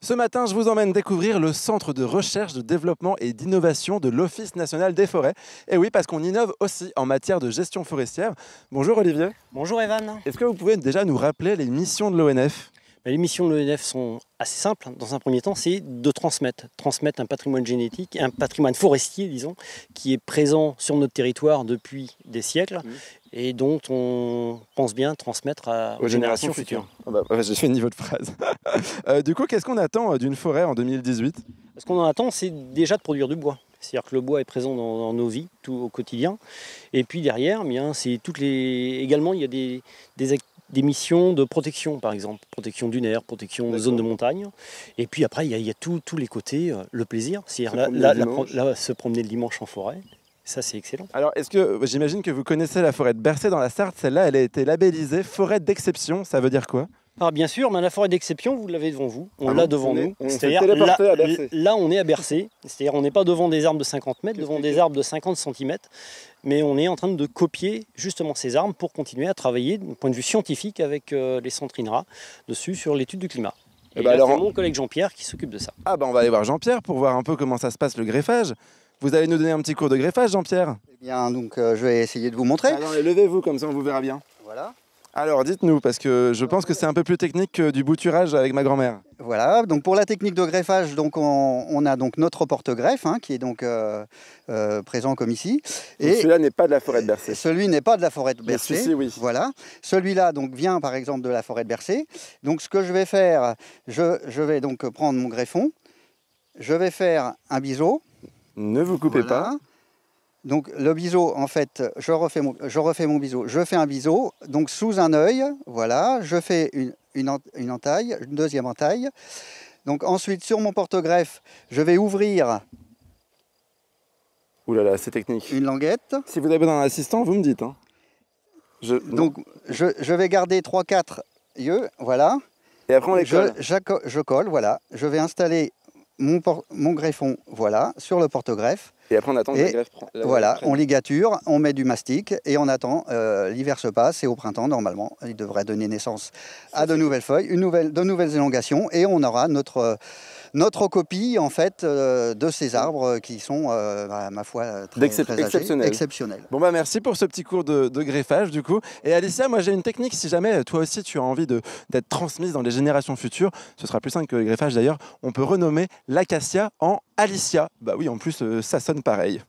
Ce matin, je vous emmène découvrir le Centre de recherche, de développement et d'innovation de l'Office national des forêts. Et oui, parce qu'on innove aussi en matière de gestion forestière. Bonjour Olivier. Bonjour Evan. Est-ce que vous pouvez déjà nous rappeler les missions de l'ONF ? Les missions de l'ONF sont assez simples. Dans un premier temps, c'est de transmettre un patrimoine génétique, un patrimoine forestier, disons, qui est présent sur notre territoire depuis des siècles et dont on pense bien transmettre aux générations futures. J'ai fait niveau de phrase. Du coup, qu'est-ce qu'on attend d'une forêt en 2018 ? Ce qu'on en attend, c'est déjà de produire du bois. C'est-à-dire que le bois est présent dans nos vies, tout au quotidien. Et puis derrière, bien, c'est également, il y a des missions de protection, par exemple, protection dunaire, protection de zones de montagne. Et puis après, il y a tous les côtés, le plaisir, c'est-à-dire se promener le dimanche en forêt. Ça, c'est excellent. Alors, j'imagine que vous connaissez la forêt de Bercé dans la Sarthe. Celle-là, elle a été labellisée forêt d'exception. Ça veut dire quoi ? Alors bien sûr, mais la forêt d'exception, vous l'avez devant vous, on l'a devant nous. C'est-à-dire là, on est à Bercé, c'est-à-dire on n'est pas devant des arbres de 50 mètres, devant des arbres de 50 cm, mais on est en train de copier justement ces arbres pour continuer à travailler d'un point de vue scientifique avec les centres INRA dessus sur l'étude du climat. Et là, c'est mon collègue Jean-Pierre qui s'occupe de ça. Ah on va aller voir Jean-Pierre pour voir un peu comment ça se passe le greffage. Vous allez nous donner un petit cours de greffage, Jean-Pierre ? Eh bien, donc je vais essayer de vous montrer. Alors, levez-vous, comme ça on vous verra bien. Voilà. Alors dites-nous, parce que je pense que c'est un peu plus technique que du bouturage avec ma grand-mère. Voilà, donc pour la technique de greffage, donc on a donc notre porte-greffe qui est donc présent comme ici. Et celui-là n'est pas de la forêt de Bercé. Celui n'est pas de la forêt de Bercé. Celui-ci, oui. Voilà. Celui-là donc vient par exemple de la forêt de Bercé. Donc ce que je vais faire, je vais donc prendre mon greffon, je vais faire un biseau. Ne vous coupez pas. Donc le biseau, en fait, je refais mon biseau, je fais un biseau, donc sous un œil, voilà, je fais une entaille, une deuxième entaille. Donc ensuite, sur mon porte-greffe, je vais ouvrir. Ouh là là, c'est technique. Une languette. Si vous avez besoin d'un assistant, vous me dites. Hein. Donc je vais garder 3-4 yeux, voilà. Et après on les colle. Je colle, voilà. Je vais installer mon greffon, voilà, sur le porte-greffe. Et après on attend que la greffe voilà, on ligature, on met du mastic et on attend. L'hiver se passe et au printemps, normalement, il devrait donner naissance à de nouvelles feuilles, de nouvelles élongations et on aura notre copie en fait de ces arbres qui sont, ma foi, très exceptionnels. Bon merci pour ce petit cours de greffage du coup. Et Alicia, moi j'ai une technique, si jamais toi aussi tu as envie d'être transmise dans les générations futures, ce sera plus simple que le greffage d'ailleurs, on peut renommer l'acacia en Alicia. Bah oui, en plus ça sonne pareil.